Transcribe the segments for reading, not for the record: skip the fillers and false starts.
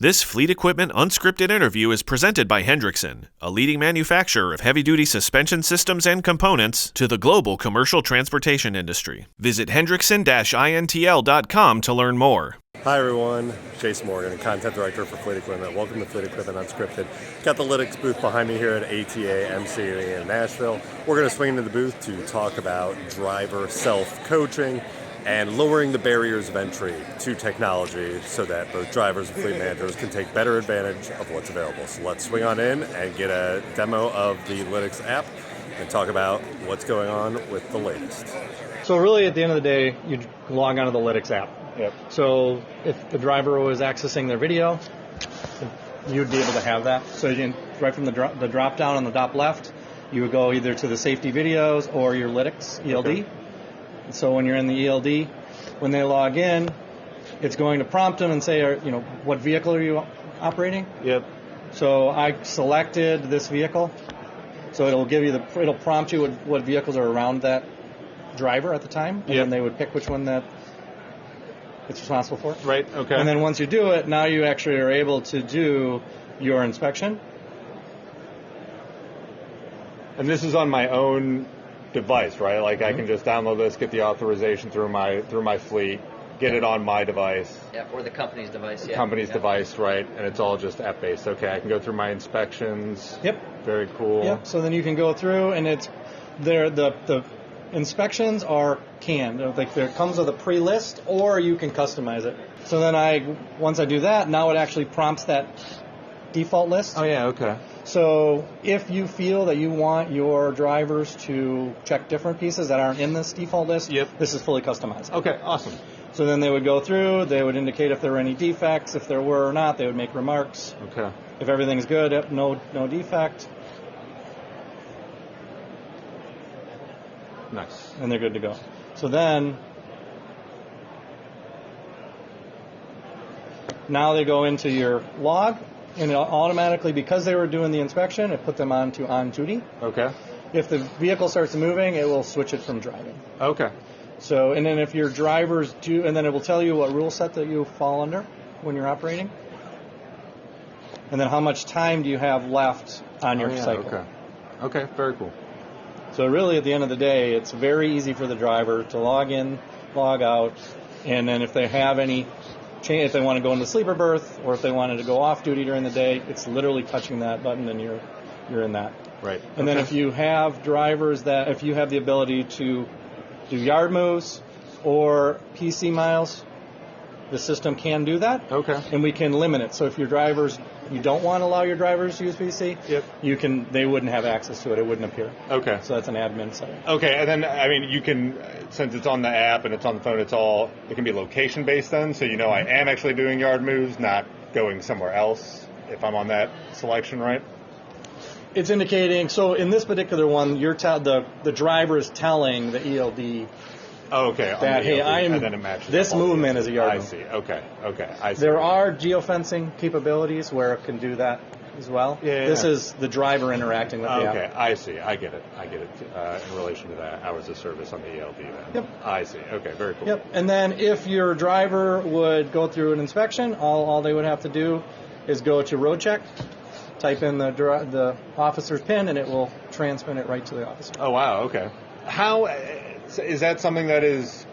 This Fleet Equipment Unscripted interview is presented by Hendrickson, a leading manufacturer of heavy-duty suspension systems and components to the global commercial transportation industry. Visit hendrickson-intl.com to learn more. Hi everyone, Jason Morgan, Content Director for Fleet Equipment. Welcome to Fleet Equipment Unscripted. Got the Lytx booth behind me here at ATA MCE in Nashville. We're going to swing into the booth to talk about driver self-coaching and lowering the barriers of entry to technology so that both drivers and fleet managers can take better advantage of what's available. So let's swing on in and get a demo of the Lytx app and talk about what's going on with the latest. So really at the end of the day, you log onto the Lytx app. Yep. So if the driver was accessing their video, you'd be able to have that. So you can, right from the drop down on the top left, you would go either to the safety videos or your Lytx ELD. Okay. So when you're in the ELD, when they log in, it's going to prompt them and say, what vehicle are you operating? Yep. So I selected this vehicle. So it'll prompt you what vehicles are around that driver at the time, and then they would pick which one that it's responsible for. Right, okay. And then once you do it, now you actually are able to do your inspection. And this is on my own device, right? Like I can just download this, get the authorization through my fleet, get it on my device. Yeah, or the company's device. Yeah. Company's device, right? And it's all just app-based. Okay, I can go through my inspections. Yep. Very cool. Yep. So then you can go through, and it's there. The inspections are canned. Like there comes with a pre-list, or you can customize it. So then once I do that, now it actually prompts that default list. Oh yeah. Okay. So if you feel that you want your drivers to check different pieces that aren't in this default list, this is fully customized. Okay, awesome. So then they would go through, they would indicate if there were any defects, if there were or not, they would make remarks. Okay. If everything's good, no defect. Nice. And they're good to go. So then, now they go into your log, and it automatically, because they were doing the inspection, it put them on duty. Okay. If the vehicle starts moving, it will switch it from driving. Okay. So, and then if your drivers do, and then it will tell you what rule set that you fall under when you're operating. And then how much time do you have left on your cycle. Okay. Okay, very cool. So really, at the end of the day, it's very easy for the driver to log in, log out, and then if they have any change, if they want to go into sleeper berth, or if they wanted to go off duty during the day, it's literally touching that button and you're in that. Right. And then if you have drivers if you have the ability to do yard moves or PC miles, the system can do that. Okay. And we can limit it. So if you don't want to allow your drivers to use PC, they wouldn't have access to it. It wouldn't appear. Okay. So that's an admin setting. Okay, and then, you can, since it's on the app and it's on the phone, it can be location-based then, so I am actually doing yard moves, not going somewhere else if I'm on that selection, right? It's indicating, so in this particular one, the driver is telling the ELD that, hey, this movement is a yard move. I see, okay, I see. There are geofencing capabilities where it can do that as well. This is the driver interacting with the app. Okay, I see, I get it in relation to the hours of service on the ELD then. Yep. I see, okay, very cool. Yep, and then if your driver would go through an inspection, all they would have to do is go to road check, type in the officer's PIN, and it will transmit it right to the officer. Oh, wow, okay. How is that something that is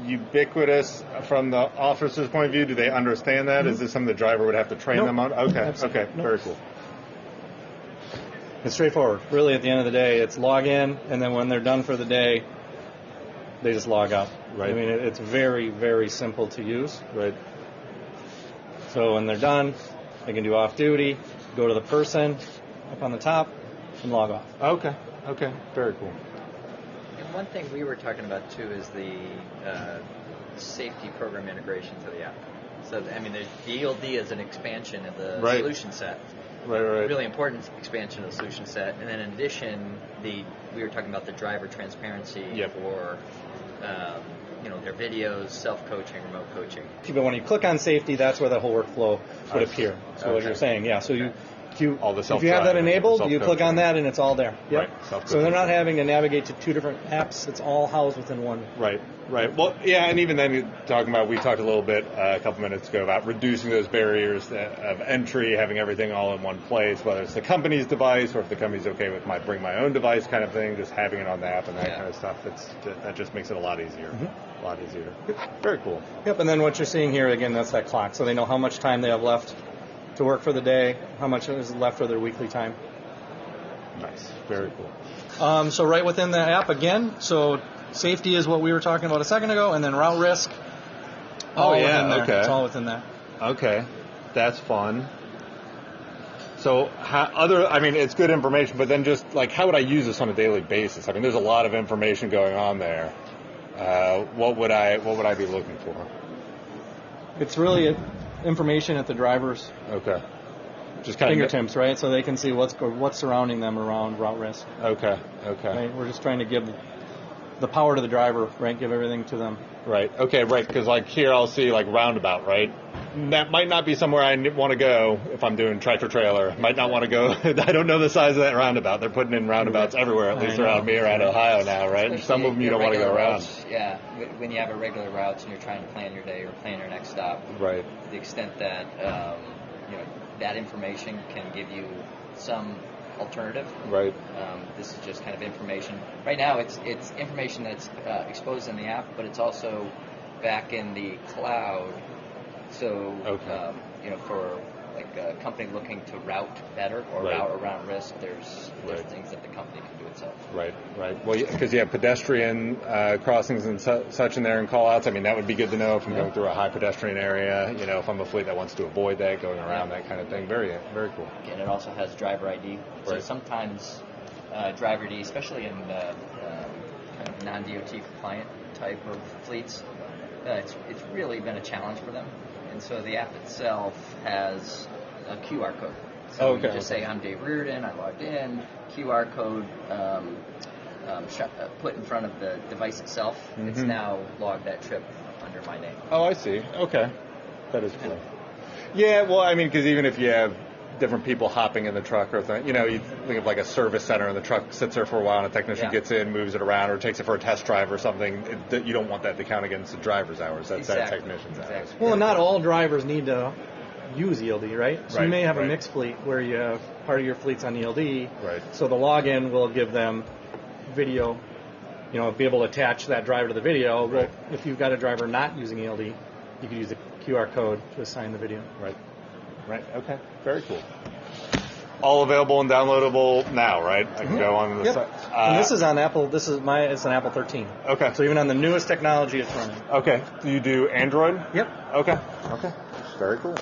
ubiquitous from the officer's point of view? Do they understand that? Mm-hmm. Is this something the driver would have to train them on? Okay, absolutely. Okay, very cool. It's straightforward. Really, at the end of the day, it's log in, and then when they're done for the day, they just log out. Right. It's very, very simple to use. Right. So when they're done, they can do off duty, go to the person up on the top, and log off. Okay, very cool. And one thing we were talking about too is the safety program integration to the app. So the ELD is an expansion of the solution set. Right. Really important expansion of the solution set. And then in addition, we were talking about the driver transparency for their videos, self-coaching, remote coaching. But when you click on safety, that's where the whole workflow would appear. So what you're saying, so all the self-driving. If you have that enabled, you click on that and it's all there. Yep. Right. So they're not having to navigate to two different apps. It's all housed within one. Right. Well, yeah, and even then, we talked a little bit a couple minutes ago about reducing those barriers of entry, having everything all in one place, whether it's the company's device or if the company's okay with bring my own device kind of thing, just having it on the app and that kind of stuff. That just makes it a lot easier. Mm-hmm. A lot easier. Very cool. Yep, and then what you're seeing here, again, that's that clock. So they know how much time they have left to work for the day, how much is left for their weekly time. Nice. Very cool. So right within the app, again, so safety is what we were talking about a second ago, and then route risk. Okay. It's all within that. Okay. That's fun. So it's good information, but then just how would I use this on a daily basis? I mean, there's a lot of information going on there. What would I be looking for? It's really information at the driver's just kind fingertips, right? So they can see what's surrounding them around route risk. Okay. Right? We're just trying to give the power to the driver, right? Give everything to them. Right. Okay. Right. Because here I'll see roundabout, right? That might not be somewhere I want to go if I'm doing tractor trailer. Might not want to go. I don't know the size of that roundabout. They're putting in roundabouts everywhere, at least around me, around Ohio now, right? Especially some of them you don't want to go around. Yeah. When you have a regular routes and you're trying to plan your day or plan your next stop. Right. To the extent that that information can give you some alternative. Right. This is just kind of information. Right now, it's information that's exposed in the app, but it's also back in the cloud. So, for a company looking to route better or route around risk, there's things that the company can do itself. Right. Well, because you have pedestrian crossings and such in there and call-outs. I mean, that would be good to know if I'm going through a high pedestrian area. If I'm a fleet that wants to avoid that, going around that kind of thing. Very, very cool. And it also has driver ID. So sometimes driver ID, especially in kind of non-DOT compliant type of fleets, it's really been a challenge for them. And so the app itself has a QR code. So you just say, I'm David Riordan, I logged in, QR code put in front of the device itself. Mm-hmm. It's now logged that trip under my name. Oh, I see. Okay. That is cool. Yeah, well, I mean, because even if you have different people hopping in the truck or thing, you think of a service center and the truck sits there for a while and a technician gets in, moves it around, or takes it for a test drive or something, you don't want that to count against the driver's hours. That's that technician's hours. Well, not all drivers need to use ELD, right? So you may have a mixed fleet where you have part of your fleet's on ELD. Right. So the login will give them video, be able to attach that driver to the video. Right. Well, if you've got a driver not using ELD, you could use the QR code to assign the video. Right. Okay. Very cool. All available and downloadable now, right? I can go on the site. And this is on Apple. It's an Apple 13. Okay. So even on the newest technology, it's running. Okay. Do you do Android? Yep. Okay. Very cool.